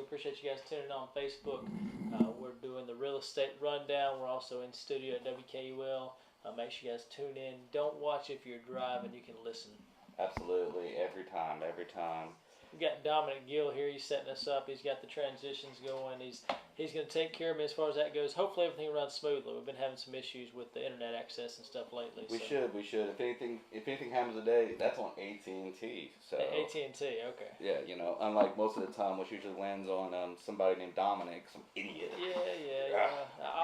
appreciate you guys tuning in on Facebook. We're doing the real estate rundown. We're also in studio at WKUL. Make sure you guys tune in. Don't watch if you're driving. You can listen. Absolutely, every time, every time. We got Dominic Gill here. He's setting us up. He's got the transitions going. He's going to take care of me as far as that goes. Hopefully everything runs smoothly. We've been having some issues with the internet access and stuff lately. We should. If anything happens today, that's on AT&T. So AT&T, okay. Yeah, unlike most of the time, which usually lands on somebody named Dominic, some idiot. Yeah.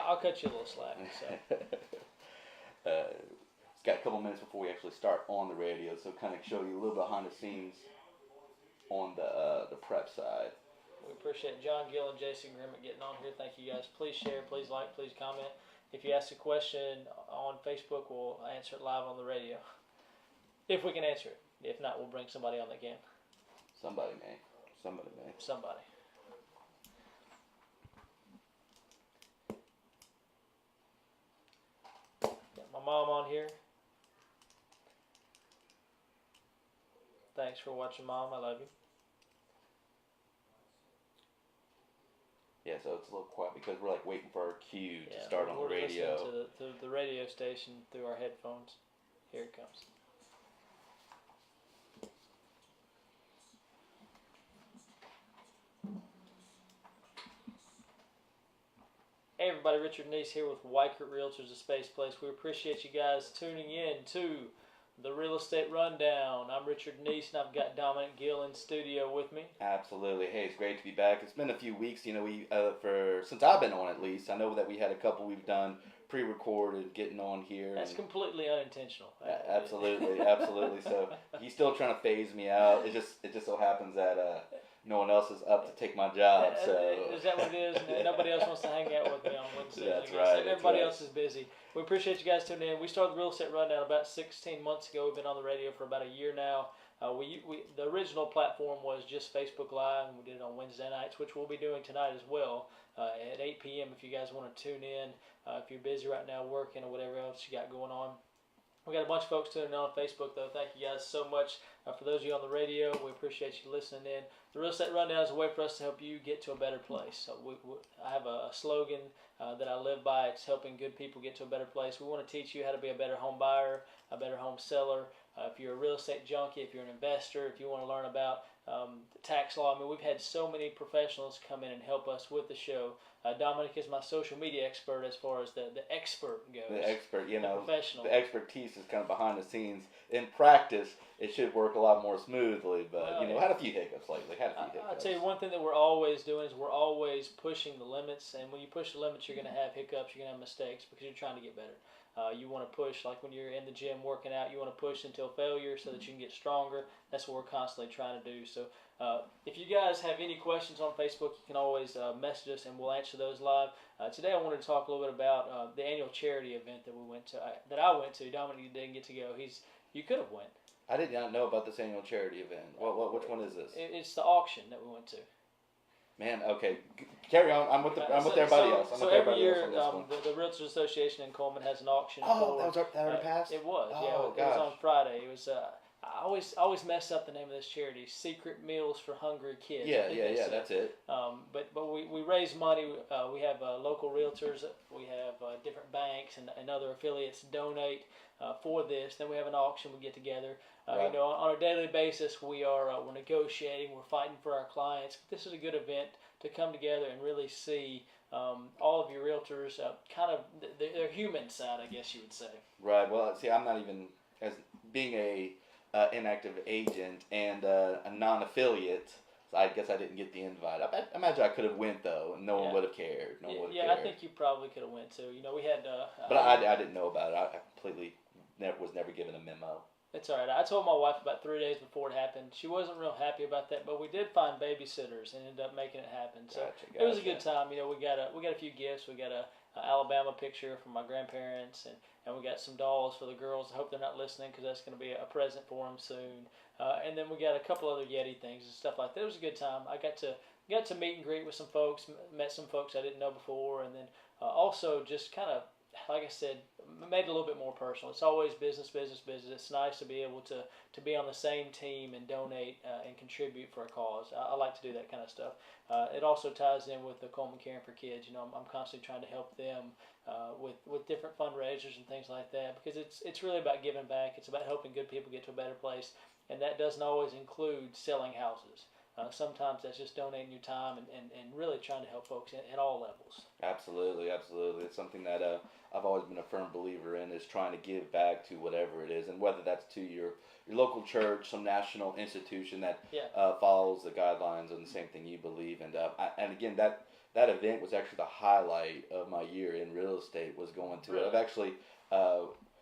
I'll cut you a little slack. So. It's got a couple minutes before we actually start on the radio, so kind of show you a little behind the scenes on the prep side. We appreciate John Gill and Jason Grimmett getting on here. Thank you guys. Please share, please like, please comment. If you ask a question on Facebook, we'll answer it live on the radio. If we can answer it. If not, we'll bring somebody on that can. Somebody may. Somebody. Got my mom on here. Thanks for watching, Mom. I love you. Yeah, so it's a little quiet because we're like waiting for our cue to start on the radio. We're listening to the radio station through our headphones. Here it comes. Hey everybody, Richard Neese here with Weichert Realtors of Space Place. We appreciate you guys tuning in to the Real Estate Rundown. I'm Richard Neese, and I've got Dominic Gill in studio with me. Absolutely. Hey, it's great to be back. It's been a few weeks, since I've been on at least. I know that we had a couple we've done pre-recorded, getting on here. That's completely unintentional. Absolutely. So he's still trying to phase me out. It just so happens that no one else is up to take my job. So is that what it is? Nobody else wants to hang out with me on Wednesdays. That's right. Everybody else is busy. We appreciate you guys tuning in. We started the Real Estate Rundown about 16 months ago. We've been on the radio for about a year now. The original platform was just Facebook Live, and we did it on Wednesday nights, which we'll be doing tonight as well at 8 p.m. if you guys want to tune in. If you're busy right now working or whatever else you got going on. We got a bunch of folks tuning in on Facebook, though. Thank you guys so much. For those of you on the radio, we appreciate you listening in. The Real Estate Rundown is a way for us to help you get to a better place. So I have a slogan that I live by. It's helping good people get to a better place. We want to teach you how to be a better home buyer, a better home seller. If you're a real estate junkie, if you're an investor, if you want to learn about the tax law. I mean, we've had so many professionals come in and help us with the show. Dominic is my social media expert as far as the expert goes. The expert, the professional. The expertise is kind of behind the scenes. In practice, it should work a lot more smoothly, but, had a few hiccups lately. I'll tell you one thing that we're always doing is we're always pushing the limits, and when you push the limits, you're going to have hiccups, you're going to have mistakes because you're trying to get better. You want to push, like when you're in the gym working out, you want to push until failure so that you can get stronger. That's what we're constantly trying to do. So if you guys have any questions on Facebook, you can always message us and we'll answer those live. Today I wanted to talk a little bit about the annual charity event that we went to, that I went to. Dominic didn't get to go. You could have went. I did not know about this annual charity event. Which one is this? It's the auction that we went to. Man, okay, carry on. I'm with everybody else. So every year, the Realtors Association in Coleman has an auction. That already passed? It was. Oh, it was on Friday. It was. I always mess up the name of this charity. Secret Meals for Hungry Kids. Yeah, that's it. But we raise money. We have local realtors. We have different banks and other affiliates donate for this. Then we have an auction. We get together. Right. On a daily basis, we're negotiating. We're fighting for our clients. But this is a good event to come together and really see all of your realtors kind of their human side, I guess you would say. Right. Well, see, I'm not even as being a inactive agent and a non-affiliate. So I guess I didn't get the invite. I imagine I could have went though, and no one would have cared. I think you probably could have went too. We had. But I didn't know about it. I completely was never given a memo. It's all right. I told my wife about 3 days before it happened. She wasn't real happy about that, but we did find babysitters and ended up making it happen. So it was a good time. We got a few gifts. We got a Alabama picture from my grandparents, and we got some dolls for the girls. I hope they're not listening because that's going to be a present for them soon. And then we got a couple other Yeti things and stuff like that. It was a good time. I got to meet and greet with some folks, met some folks I didn't know before, and then also just kind of like I said, made it a little bit more personal. It's always business, business, business. It's nice to be able to be on the same team and donate and contribute for a cause. I like to do that kind of stuff. It also ties in with the Coleman Caring for Kids. You know, I'm constantly trying to help them with different fundraisers and things like that, because it's really about giving back. It's about helping good people get to a better place, and that doesn't always include selling houses. Sometimes that's just donating your time and really trying to help folks at all levels. Absolutely, absolutely. It's something that I've always been a firm believer in, is trying to give back to whatever it is, and whether that's to your local church, some national institution that follows the guidelines on the same thing you believe. And again, that event was actually the highlight of my year in real estate, was going to it. I've actually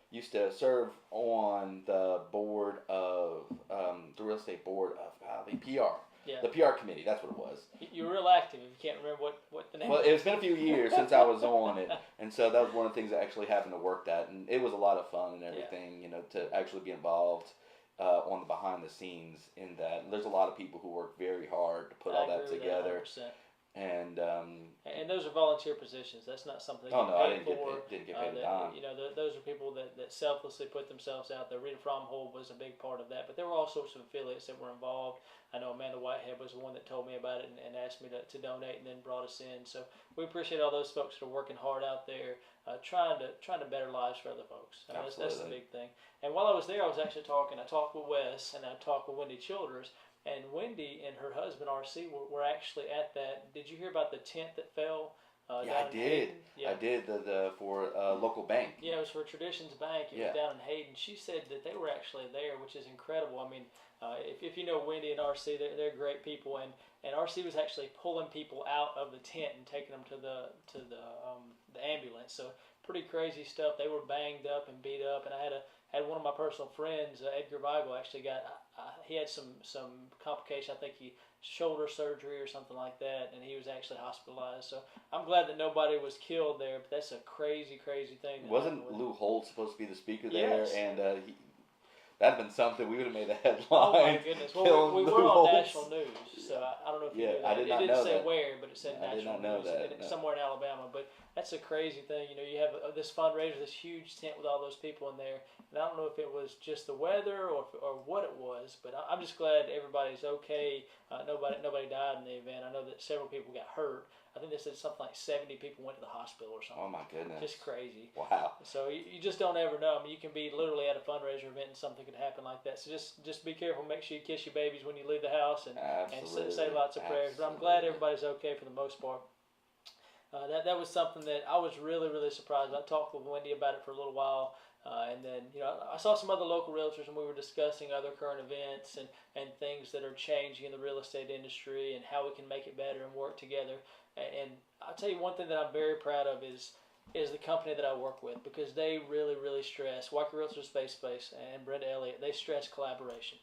used to serve on the board of the real estate board of the PR. Yeah. The PR committee, that's what it was. You're real active. You can't remember what the name Well, it's been a few years since I was on it, and so that was one of the things that actually happened to work that, and it was a lot of fun and everything, you know, to actually be involved on the behind the scenes in that. And there's a lot of people who work very hard to put all that together. And those are volunteer positions. That's not something. I didn't get paid a dime. You know, those are people that selflessly put themselves out there. Rita Fromhold was a big part of that, but there were all sorts of affiliates that were involved. I know Amanda Whitehead was the one that told me about it and asked me to donate, and then brought us in. So we appreciate all those folks that are working hard out there, trying to better lives for other folks. That's the big thing. And while I was there, I talked with Wes, and I talked with Wendy Childers. And Wendy and her husband, R.C., were actually at that. Did you hear about the tent that fell? I did. Yeah. I did for local bank. Yeah, it was for Traditions Bank. It was down in Hayden. She said that they were actually there, which is incredible. I mean, if you know Wendy and R.C., they're great people. And R.C. was actually pulling people out of the tent and taking them to the ambulance. So pretty crazy stuff. They were banged up and beat up. And I had one of my personal friends, Edgar Weigel, actually he had some complication. I think he shoulder surgery or something like that, and he was actually hospitalized. So I'm glad that nobody was killed there, but that's a crazy, crazy thing. Wasn't Lou Holt supposed to be the speaker there? Yes. And that'd been something. We would have made a headline. Oh my goodness! Well, we were on national news, so I don't know if you knew that. I did not know that. It didn't say where, but it said I national did not know news, that. and somewhere in Alabama. But that's a crazy thing. You know, you have this fundraiser, this huge tent with all those people in there, and I don't know if it was just the weather or what it was, but I'm just glad everybody's okay. Nobody died in the event. I know that several people got hurt. I think they said something like 70 people went to the hospital or something. Oh my goodness! Just crazy. Wow. So you just don't ever know. I mean, you can be literally at a fundraiser event and something could happen like that. So just be careful. Make sure you kiss your babies when you leave the house and say lots of prayers. But I'm glad everybody's okay for the most part. That was something that I was really, really surprised. I talked with Wendy about it for a little while. And then, you know, I saw some other local realtors, and we were discussing other current events and things that are changing in the real estate industry and how we can make it better and work together. And I'll tell you one thing that I'm very proud of is the company that I work with, because they really, really stress, Walker Realtors Space and Brenda Elliott, they stress collaboration.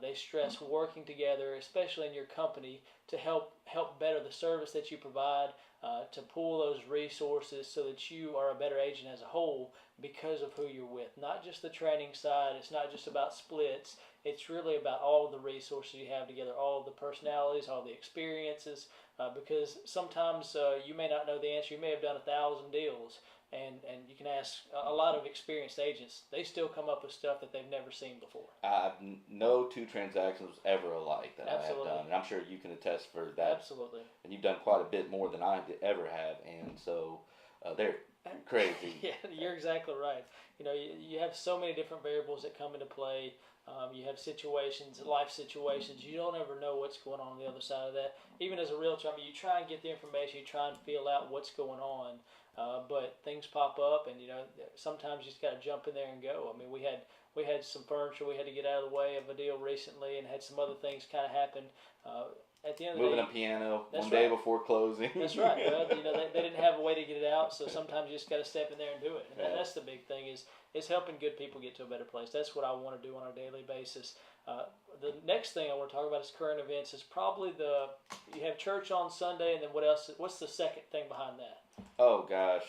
They stress working together, especially in your company, to help better the service that you provide, to pool those resources so that you are a better agent as a whole because of who you're with. Not just the training side, it's not just about splits, it's really about all of the resources you have together, all of the personalities, all the experiences, because sometimes you may not know the answer. You may have done 1,000 deals, and you can ask a lot of experienced agents. They still come up with stuff that they've never seen before. No two transactions ever alike that Absolutely. I have done, and I'm sure you can attest for that. Absolutely. And you've done quite a bit more than I ever have, and so they're crazy. Yeah, you're exactly right. You know, you have so many different variables that come into play. You have situations, life situations. You don't ever know what's going on the other side of that. Even as a realtor, I mean, you try and get the information, you try and feel out what's going on, but things pop up, and you know, sometimes you just got to jump in there and go. I mean, we had some furniture we had to get out of the way of a deal recently, and had some other things kind of happen. At the end of the day, moving a piano one right. day before closing. That's right. Well, you know, they didn't have a way to get it out, so sometimes you just got to step in there and do it. And that's the big thing is helping good people get to a better place. That's what I want to do on a daily basis. The next thing I want to talk about is current events. Is probably you have church on Sunday, and then what else? What's the second thing behind that? Oh gosh.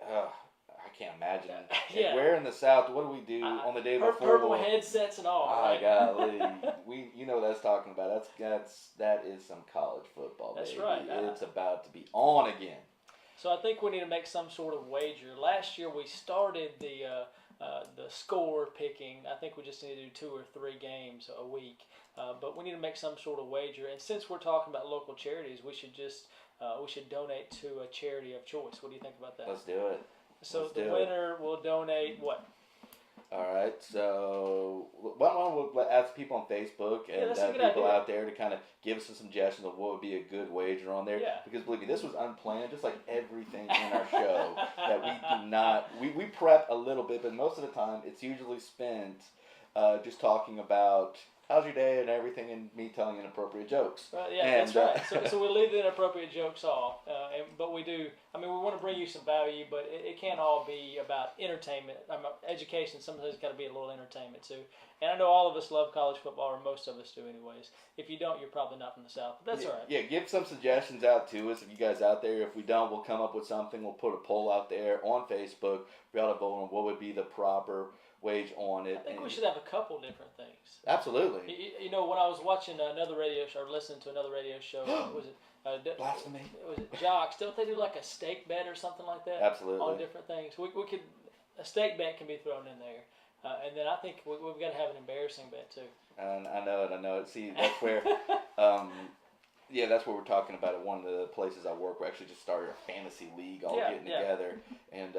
I can't imagine. Yeah. We're in the South. What do we do on the day before? Purple headsets and all. Oh, right? golly. You know what that's talking about. That is some college football. That's baby. right. It's about to be on again. So I think we need to make some sort of wager. Last year we started the score picking. I think we just need to do 2 or 3 games a week. But we need to make some sort of wager. And since we're talking about local charities, we should donate to a charity of choice. What do you think about that? Let's do it. So the winner will donate what? All right, so why don't we ask people on Facebook and people out there to kind of give us some suggestions of what would be a good wager on there. Yeah. Because believe me, this was unplanned, just like everything in our show that we do not. We prep a little bit, but most of the time it's usually spent just talking about how's your day and everything, and me telling inappropriate jokes. That's right. So we leave the inappropriate jokes off, but we do. I mean, we want to bring you some value, but it can't all be about entertainment. Education sometimes it's got to be a little entertainment too. And I know all of us love college football, or most of us do, anyways. If you don't, you're probably not from the South. But that's all right. Yeah, give some suggestions out to us if you guys out there. If we don't, we'll come up with something. We'll put a poll out there on Facebook for y'all to vote on what would be the proper wage on it. I think we should have a couple different things. Absolutely. You know, when I was watching another radio show, or listening to another radio show, was it Blasphemy? Was it Jocks? Don't they do like a stake bet or something like that? Absolutely. On different things. We could, a stake bet can be thrown in there. And then I think we've got to have an embarrassing bet too. And I know it. See, that's where, that's what we're talking about at one of the places I work. We actually just started a fantasy league getting together. And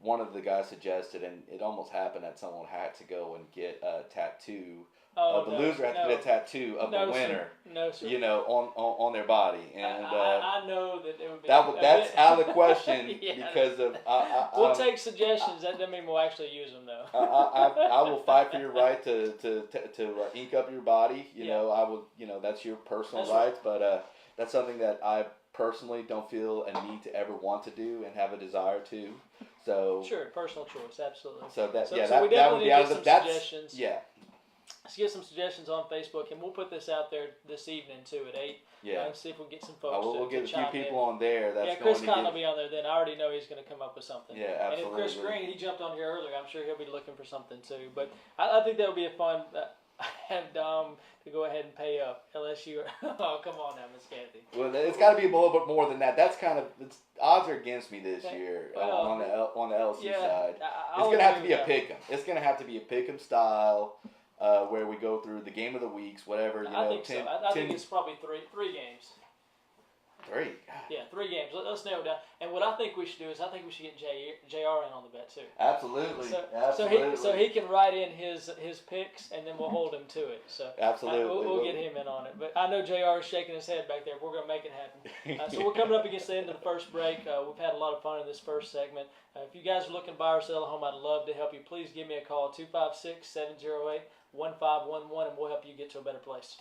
one of the guys suggested, and it almost happened, that someone had to go and get a tattoo. The loser had to get a tattoo of the winner. No, sir. You know, on their body, and I know that it would be. That's out of the question because of. We'll take suggestions. That doesn't mean we'll actually use them, though. I will fight for your right to ink up your body. You know, I will. You know, that's your personal rights, but that's something that I personally don't feel a need to ever want to do and have a desire to. So sure, personal choice, absolutely. So that we definitely need some suggestions. Yeah. Let's get some suggestions on Facebook, and we'll put this out there this evening too at 8. Yeah. And see if we can get some folks. We'll get a few people on there. Chris Cotton will be on there. Then I already know he's going to come up with something. Yeah, absolutely. And if Chris Green, he jumped on here earlier, I'm sure he'll be looking for something too. But I think that would be a fun. Have Dom to go ahead and pay up. LSU. Oh, come on now, Miss Kathy. Well, it's got to be a little bit more than that. That's kind of odds are against me this year on the LSU side. It's going to have to be a pick'em. It's going to have to be a pick'em style. Where we go through the game of the weeks, whatever. I think so. I think it's probably three games. 3? Yeah, 3 games. Let's narrow it down. And what I think we should do is I think we should get JR in on the bet too. Absolutely. So he can write in his picks, and then we'll hold him to it. So absolutely. We'll get him in on it. But I know JR is shaking his head back there. We're going to make it happen. So we're coming up against the end of the first break. We've had a lot of fun in this first segment. If you guys are looking to buy or sell a home, I'd love to help you. Please give me a call, 256-708-1511, and we'll help you get to a better place.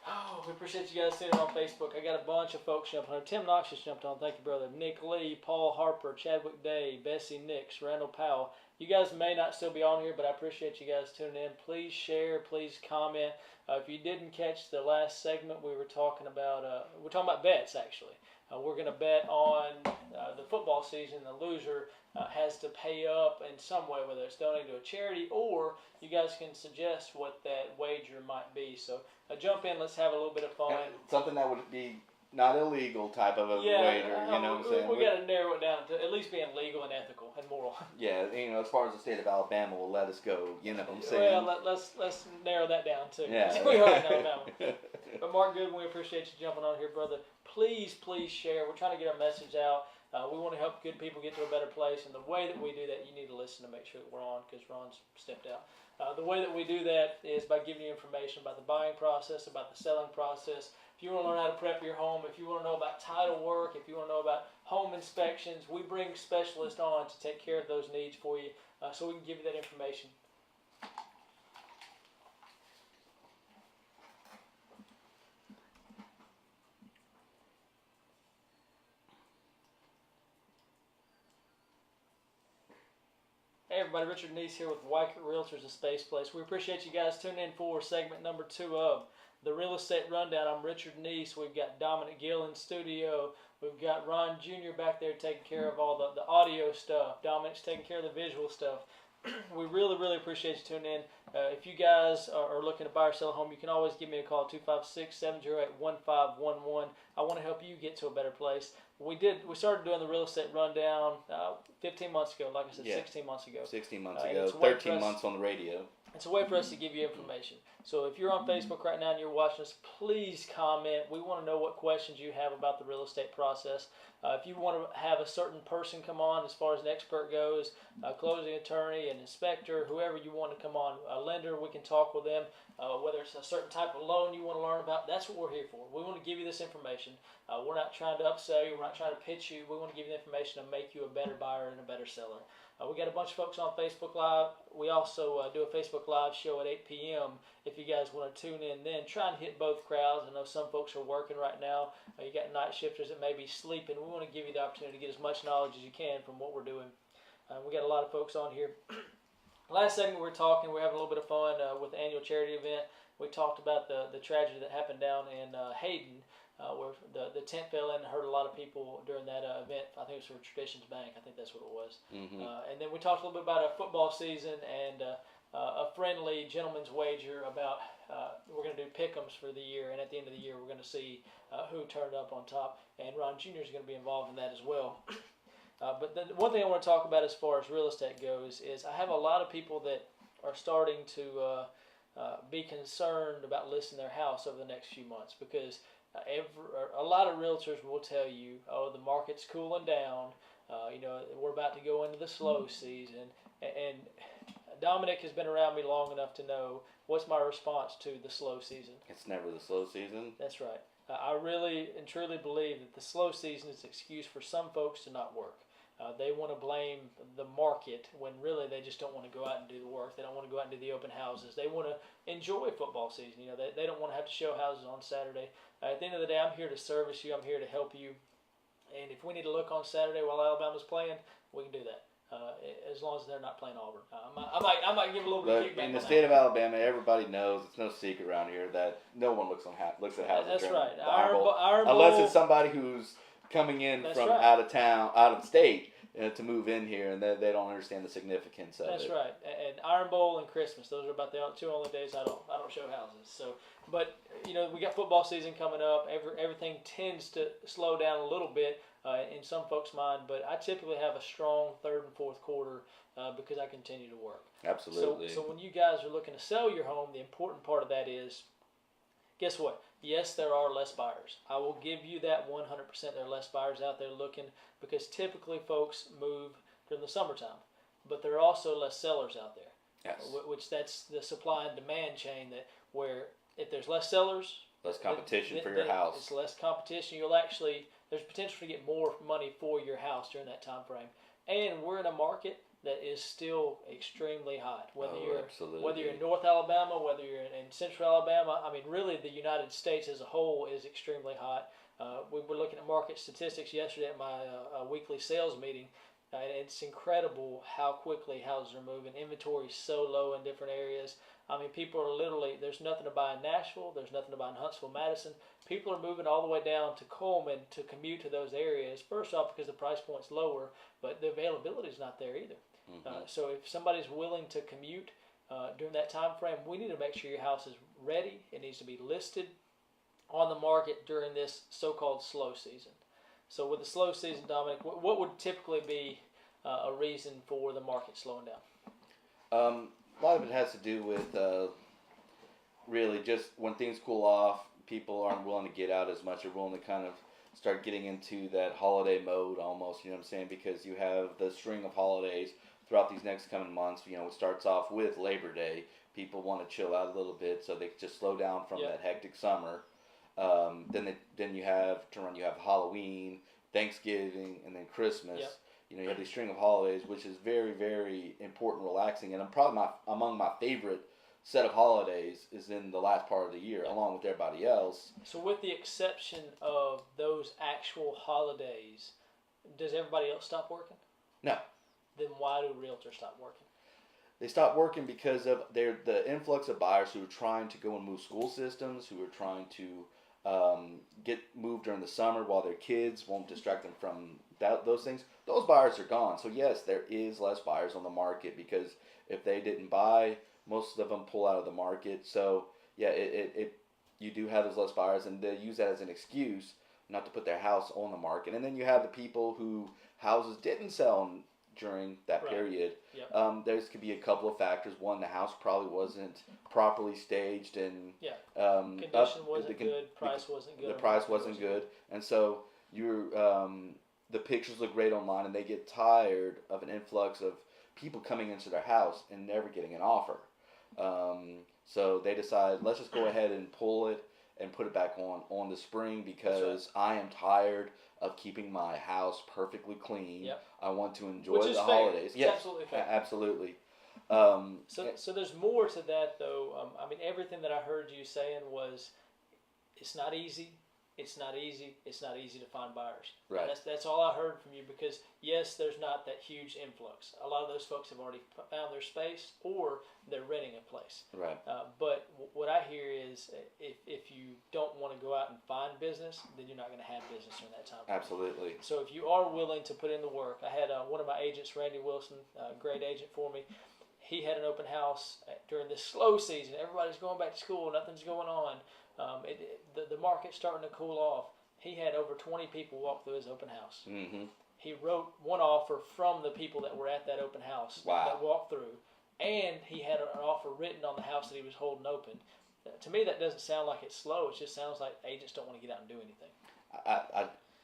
Oh, we appreciate you guys tuning in on Facebook. I got a bunch of folks jumping on. Tim Knox just jumped on. Thank you, brother. Nick Lee, Paul Harper, Chadwick Day, Bessie Nix, Randall Powell. You guys may not still be on here, but I appreciate you guys tuning in. Please share. Please comment. If you didn't catch the last segment, we're talking about bets, actually. We're going to bet on the football season. The loser has to pay up in some way, whether it's donating to a charity or you guys can suggest what that wager might be. So jump in. Let's have a little bit of fun. And something that would be not illegal type of a wager. You know what I'm saying? We got to narrow it down to at least being legal and ethical and moral. Yeah, as far as the state of Alabama will let us go, you know what I'm saying? Well, let's narrow that down too. Yeah. We are in Alabama. But Mark Goodwin, we appreciate you jumping on here, brother. Please share. We're trying to get our message out. We want to help good people get to a better place, and the way that we do that, you need to listen to make sure that we're on, because Ron's stepped out. The way that we do that is by giving you information about the buying process, about the selling process. If you want to learn how to prep your home, if you want to know about title work, if you want to know about home inspections, we bring specialists on to take care of those needs for you, so we can give you that information. Hey everybody, Richard Neese here with Weichert Realtors and Space Place. We appreciate you guys tuning in for segment number 2 of the Real Estate Rundown. I'm Richard Neese. We've got Dominic Gill in studio. We've got Ron Jr. back there taking care of all the audio stuff. Dominic's taking care of the visual stuff. We really, really appreciate you tuning in. If you guys are looking to buy or sell a home, you can always give me a call, 256-708-1511. I want to help you get to a better place. We started doing the real estate rundown 15 months ago, like I said, 16 months ago. 16 months ago, 13 months on the radio. It's a way for us to give you information. So if you're on Facebook right now and you're watching us, please comment. We want to know what questions you have about the real estate process. If you want to have a certain person come on as far as an expert goes, a closing attorney, an inspector, whoever you want to come on, a lender, we can talk with them. Whether it's a certain type of loan you want to learn about, that's what we're here for. We want to give you this information. We're not trying to upsell you. We're not trying to pitch you. We want to give you the information to make you a better buyer and a better seller. We got a bunch of folks on Facebook Live. We also do a Facebook Live show at 8 p.m. If you guys want to tune in then. Try and hit both crowds. I know some folks are working right now. You got night shifters that may be sleeping. We want to give you the opportunity to get as much knowledge as you can from what we're doing. We got a lot of folks on here. Last segment we're having a little bit of fun with the annual charity event. We talked about the tragedy that happened down in Hayden, where the tent fell in and hurt a lot of people during that event. I think it was for Traditions Bank. I think that's what it was. Mm-hmm. And then we talked a little bit about a football season and a friendly gentleman's wager about we're going to do pick'ems for the year, and at the end of the year we're going to see who turned up on top. And Ron Jr. is going to be involved in that as well. But the one thing I want to talk about as far as real estate goes is I have a lot of people that are starting to be concerned about listing their house over the next few months because a lot of realtors will tell you, oh, the market's cooling down. We're about to go into the slow season. And Dominic has been around me long enough to know what's my response to the slow season. It's never the slow season. That's right. I really and truly believe that the slow season is an excuse for some folks to not work. They want to blame the market when really they just don't want to go out and do the work. They don't want to go out and do the open houses. They want to enjoy football season. They don't want to have to show houses on Saturday. At the end of the day, I'm here to service you. I'm here to help you. And if we need to look on Saturday while Alabama's playing, we can do that. As long as they're not playing Auburn. I might give a little bit of kickback. In the state of Alabama, everybody knows, it's no secret around here, that no one looks at houses. That's right. Unless it's somebody who's coming in from out of town, out of state, to move in here, and they don't understand the significance of it. That's right. And Iron Bowl and Christmas, those are about the two only days I don't show houses. So, but we got football season coming up. Everything tends to slow down a little bit in some folks' mind, but I typically have a strong third and fourth quarter because I continue to work. Absolutely. So when you guys are looking to sell your home, the important part of that is, guess what? Yes, there are less buyers. I will give you that 100%. There are less buyers out there looking because typically folks move during the summertime, but there are also less sellers out there. Yes. Which that's the supply and demand chain where if there's less sellers, less competition for your house. It's less competition. There's potential to get more money for your house during that time frame. And we're in a market that is still extremely hot. Whether you're in North Alabama, whether you're in Central Alabama, I mean, really the United States as a whole is extremely hot. We were looking at market statistics yesterday at my weekly sales meeting. It's incredible how quickly houses are moving. Inventory is so low in different areas. I mean, people are literally, there's nothing to buy in Nashville. There's nothing to buy in Huntsville, Madison. People are moving all the way down to Coleman to commute to those areas. First off, because the price point's lower, but the availability is not there either. Mm-hmm. So if somebody's willing to commute during that time frame, we need to make sure your house is ready. It needs to be listed on the market during this so-called slow season. So with the slow season, Dominic, what would typically be a reason for the market slowing down? A lot of it has to do with really just when things cool off, people aren't willing to get out as much. They're willing to kind of start getting into that holiday mode almost, you know what I'm saying? Because you have the string of holidays throughout these next coming months. It starts off with Labor Day. People want to chill out a little bit, so they just slow down from that hectic summer. Then you have Halloween, Thanksgiving, and then Christmas. Yep. You have these string of holidays, which is very, very important, relaxing, and probably among my favorite set of holidays is in the last part of the year, along with everybody else. So with the exception of those actual holidays, does everybody else stop working? No. Then why do realtors stop working? They stop working because of the influx of buyers who are trying to go and move school systems, who are trying to get moved during the summer while their kids won't distract them from those things, those buyers are gone. So yes, there is less buyers on the market because if they didn't buy, most of them pull out of the market. So yeah, you do have those less buyers, and they use that as an excuse not to put their house on the market. And then you have the people who houses didn't sell during that period. Yep. There could be a couple of factors. One, the house probably wasn't properly staged, and condition wasn't good, price wasn't good. The price wasn't good, and so the pictures look great online, and they get tired of an influx of people coming into their house and never getting an offer. So they decide, let's just go ahead and pull it and put it back on the spring because I am tired of keeping my house perfectly clean. Yep. I want to enjoy the fair. holidays. It's yes, absolutely fair. Absolutely. So there's more to that, though. I mean, everything that I heard you saying was, it's not easy. It's not easy. It's not easy to find buyers. Right. That's all I heard from you because, yes, there's not that huge influx. A lot of those folks have already found their space or they're renting a place. Right. But what I hear is if you don't want to go out and find business, then you're not going to have business during that time. Absolutely. So if you are willing to put in the work, I had one of my agents, Randy Wilson, a great agent for me. He had an open house during this slow season. Everybody's going back to school. Nothing's going on. The market's starting to cool off. He had over 20 people walk through his open house. Mm-hmm. He wrote one offer from the people that were at that open house that walked through, and he had an offer written on the house that he was holding open. To me, that doesn't sound like it's slow. It just sounds like agents don't want to get out and do anything.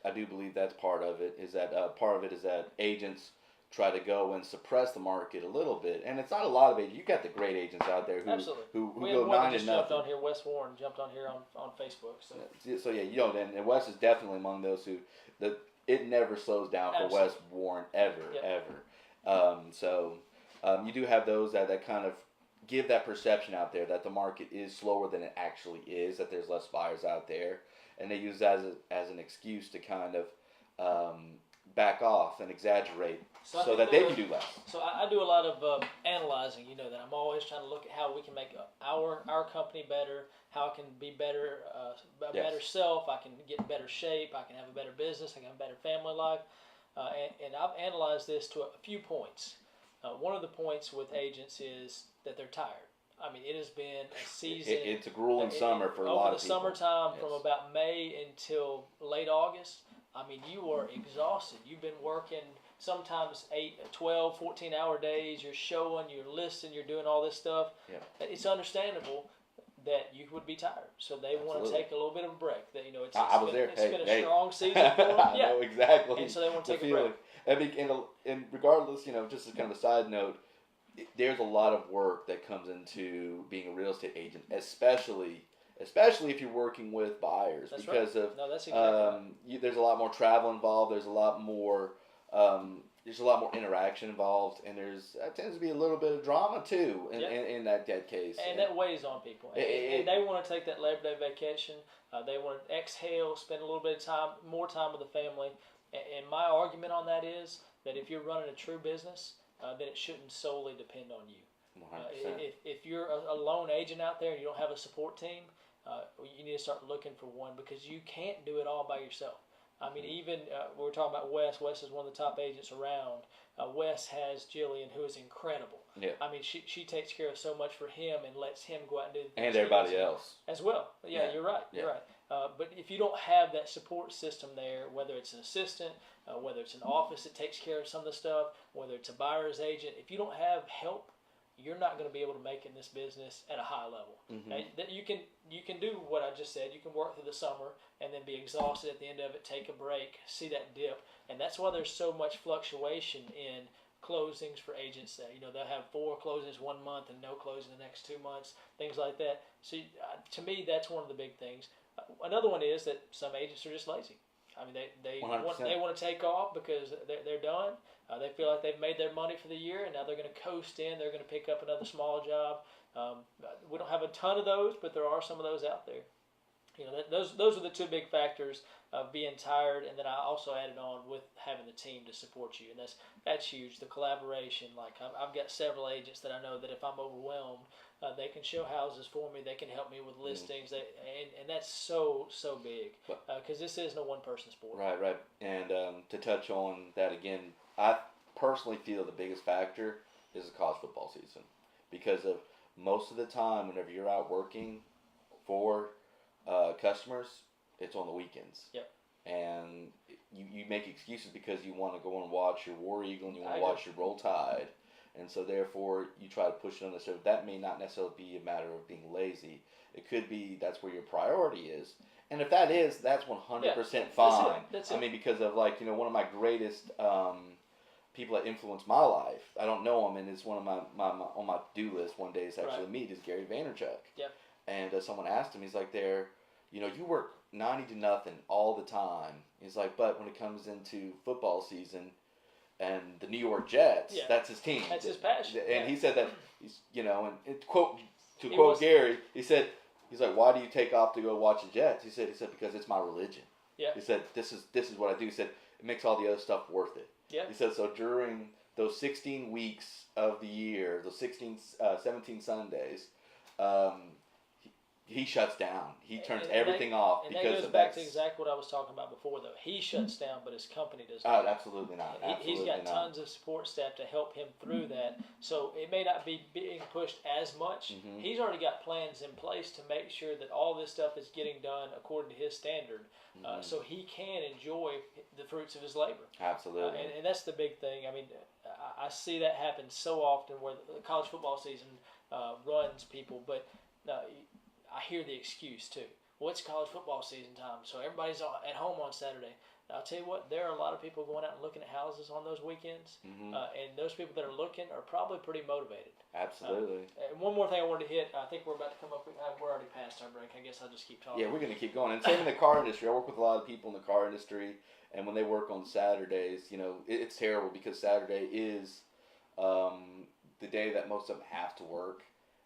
I do believe that's part of it. Is that part of it is that agents try to go and suppress the market a little bit, and it's not a lot of agents. You got the great agents out there who go 9 and jumped on here. Wes Warren jumped on here on Facebook. So yeah, you know, and Wes is definitely among those who it never slows down for Wes Warren ever. You do have those that kind of give that perception out there that the market is slower than it actually is, that there's less buyers out there, and they use that as an excuse to kind of back off and exaggerate so that they can do less. So I do a lot of analyzing. You know that I'm always trying to look at how we can make our company better, how I can be better, better self, I can get in better shape, I can have a better business, I can have a better family life. And I've analyzed this to a few points. One of the points with agents is that they're tired. I mean, it has been a season. It's a grueling summer for a lot of people. Over the summertime, from about May until late August, I mean, you are exhausted. You've been working sometimes 8, 12, 14-hour days. You're showing, you're listing, you're doing all this stuff. Yeah. It's understandable that you would be tired. So they want to take a little bit of a break. That it's been a strong season for them. Yeah, I know exactly. And so they want to take a break. And regardless, just as kind of a side note, there's a lot of work that comes into being a real estate agent, especially if you're working with buyers. That's because right. No, that's exactly there's a lot more travel involved. There's a lot more interaction involved, and that tends to be a little bit of drama too in that case. And that weighs on people. And they want to take that Labor Day vacation. They want to exhale, spend a little bit of more time with the family. And my argument on that is that if you're running a true business, then it shouldn't solely depend on you. If you're a lone agent out there and you don't have a support team, you need to start looking for one because you can't do it all by yourself. I mean, even we were talking about Wes. Wes is one of the top agents around. Wes has Jillian, who is incredible. Yeah. I mean, she takes care of so much for him and lets him go out and do the things and everybody else as well. Yeah, you're right. You're right. But if you don't have that support system there, whether it's an assistant, whether it's an office that takes care of some of the stuff, whether it's a buyer's agent, if you don't have help, you're not going to be able to make in this business at a high level. Mm-hmm. Now, you can do what I just said. You can work through the summer and then be exhausted at the end of it, take a break, see that dip, and that's why there's so much fluctuation in closings for agents. They'll have 4 closings 1 month and no closing the next 2 months, things like that. So to me, that's one of the big things. Another one is that some agents are just lazy. I mean, they want to take off because they're done. They feel like they've made their money for the year, and now they're going to coast in. They're going to pick up another small job. We don't have a ton of those, but there are some of those out there. Those are the 2 big factors of being tired, and then I also added on with having the team to support you, and that's huge. The collaboration. Like I've got several agents that I know that if I'm overwhelmed, They can show houses for me. They can help me with listings. And that's so big because this isn't a one-person sport. Right. And to touch on that again, I personally feel the biggest factor is the college football season because of most of the time whenever you're out working for customers, it's on the weekends. Yep. And you make excuses because you want to go and watch your War Eagle and you want to watch your Roll Tide. And so therefore you try to push it on the show. That may not necessarily be a matter of being lazy. It could be that's where your priority is. And if that is, that's 100% fine. That's it. I mean, because of one of my greatest people that influenced my life. I don't know him, and it's one of my on my to-do list one day is actually meet is Gary Vaynerchuk. Yep. And someone asked him, he's like, you work 90 to nothing all the time. He's like, but when it comes into football season and the New York Jets, that's his team. That's his passion. And he said that he's, and quote Gary, he's like, why do you take off to go watch the Jets? He said because it's my religion. Yeah. He said this is what I do. He said it makes all the other stuff worth it. Yeah. He said so during those 16 weeks of the year, those 17 Sundays, he shuts down. He turns everything off and because that goes back to exactly what I was talking about before, though. He shuts down, but his company does not. Oh, absolutely not. He's got tons of support staff to help him through that. So it may not be being pushed as much. Mm-hmm. He's already got plans in place to make sure that all this stuff is getting done according to his standard, so he can enjoy the fruits of his labor. Absolutely. And that's the big thing. I mean, I see that happen so often where the college football season runs people, but I hear the excuse too. Well, it's college football season time, so everybody's at home on Saturday. I'll tell you what, there are a lot of people going out and looking at houses on those weekends, and those people that are looking are probably pretty motivated. Absolutely. And one more thing I wanted to hit, I think we're about to come up, we're already past our break. I guess I'll just keep talking. Yeah, we're going to keep going. And same in the car industry. I work with a lot of people in the car industry, and when they work on Saturdays, it's terrible because Saturday is the day that most of them have to work.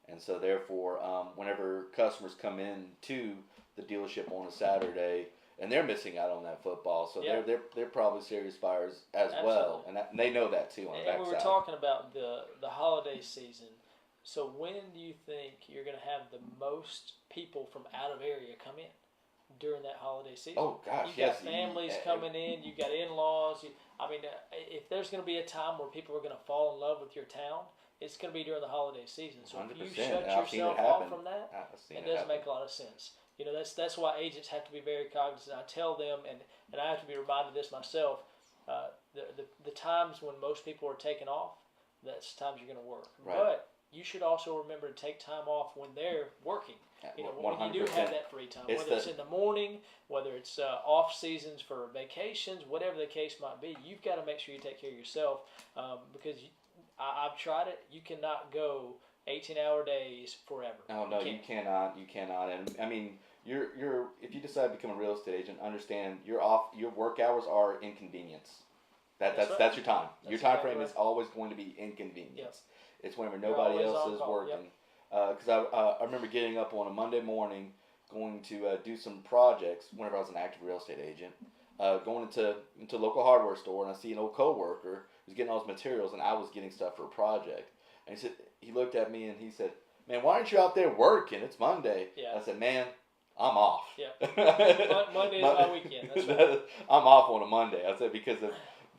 And so therefore, whenever customers come in to the dealership on a Saturday, and they're missing out on that football, so they're probably serious buyers as well, and they know that too. And we were talking about the holiday season. So when do you think you're going to have the most people from out of area come in during that holiday season? Oh gosh, you've got families coming in, you've got in-laws. If there's going to be a time where people are going to fall in love with your town, it's going to be during the holiday season. So 100%. if you shut yourself off from that, it doesn't make a lot of sense. That's why agents have to be very cognizant. I tell them, and I have to be reminded of this myself, the times when most people are taking off, that's times you're going to work. Right. But you should also remember to take time off when they're working. When you do have that free time, whether it's in the morning, whether it's off seasons for vacations, whatever the case might be, you've got to make sure you take care of yourself because I've tried it. You cannot go 18-hour days forever. No, you cannot. And I mean, you're if you decide to become a real estate agent, understand your work hours are inconvenience. That's your time. Your time frame is always going to be inconvenience. Yep. It's whenever nobody else is working. Because I remember getting up on a Monday morning, going to do some projects. Whenever I was an active real estate agent, going into a local hardware store, and I see an old coworker who's getting all his materials, and I was getting stuff for a project. And he looked at me and he said, "Man, why aren't you out there working? It's Monday." Yeah. I said, "Man, I'm off." Yeah. Monday is my weekend. That's right. I'm off on a Monday. I said because if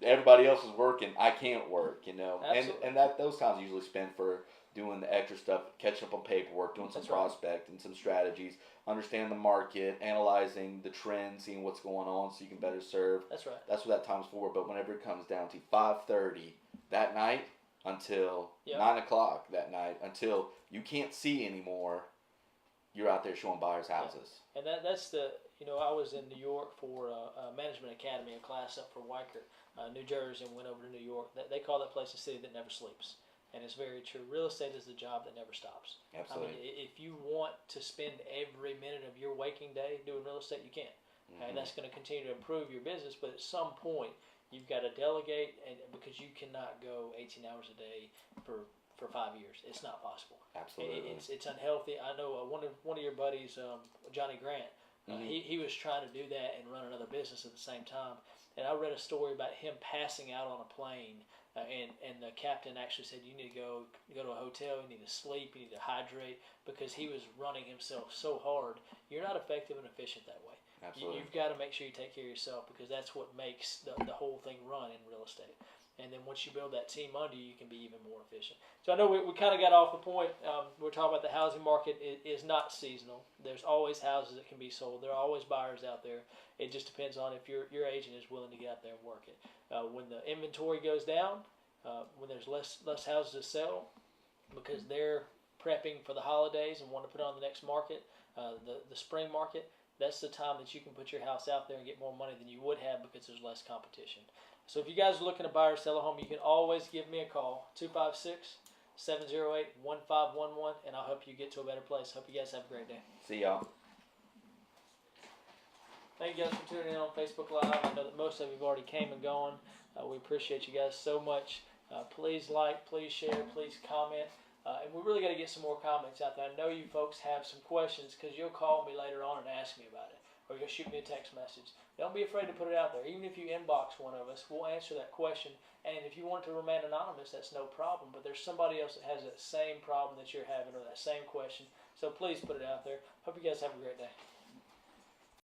everybody else is working, I can't work. Absolutely. And those times usually spent for doing the extra stuff, catching up on paperwork, doing some prospecting, some strategies, understand the market, analyzing the trends, seeing what's going on so you can better serve. That's right. That's what that time's for. But whenever it comes down to 5:30 that night until 9 o'clock that night, until you can't see anymore, you're out there showing buyers houses. Yeah. And that's I was in New York for a management academy, a class up for Weichert, New Jersey, and went over to New York. They call that place a city that never sleeps. And it's very true. Real estate is the job that never stops. Absolutely. If you want to spend every minute of your waking day doing real estate, you can. And that's going to continue to improve your business. But at some point, you've got to delegate, and because you cannot go 18 hours a day for 5 years. It's not possible. Absolutely. It's unhealthy. I know one of your buddies, Johnny Grant, he was trying to do that and run another business at the same time. And I read a story about him passing out on a plane and the captain actually said, you need to go to a hotel, you need to sleep, you need to hydrate, because he was running himself so hard. You're not effective and efficient that way. Absolutely. You've got to make sure you take care of yourself, because that's what makes the whole thing run in real estate. And then once you build that team under you, you can be even more efficient. So I know we kind of got off the point. We're talking about the housing market. It is not seasonal. There's always houses that can be sold. There are always buyers out there. It just depends on if your agent is willing to get out there and work it. When the inventory goes down, when there's less houses to sell, because they're prepping for the holidays and want to put it on the next market, the spring market, that's the time that you can put your house out there and get more money than you would have, because there's less competition. So if you guys are looking to buy or sell a home, you can always give me a call, 256-708-1511, and I'll help you get to a better place. Hope you guys have a great day. See y'all. Thank you guys for tuning in on Facebook Live. I know that most of you have already came and gone. We appreciate you guys so much. Please like, please share, please comment. And we really got to get some more comments out there. I know you folks have some questions, because you'll call me later on and ask me about it, or you'll shoot me a text message. Don't be afraid to put it out there. Even if you inbox one of us, we'll answer that question. And if you want to remain anonymous, that's no problem. But there's somebody else that has that same problem that you're having, or that same question. So please put it out there. Hope you guys have a great day.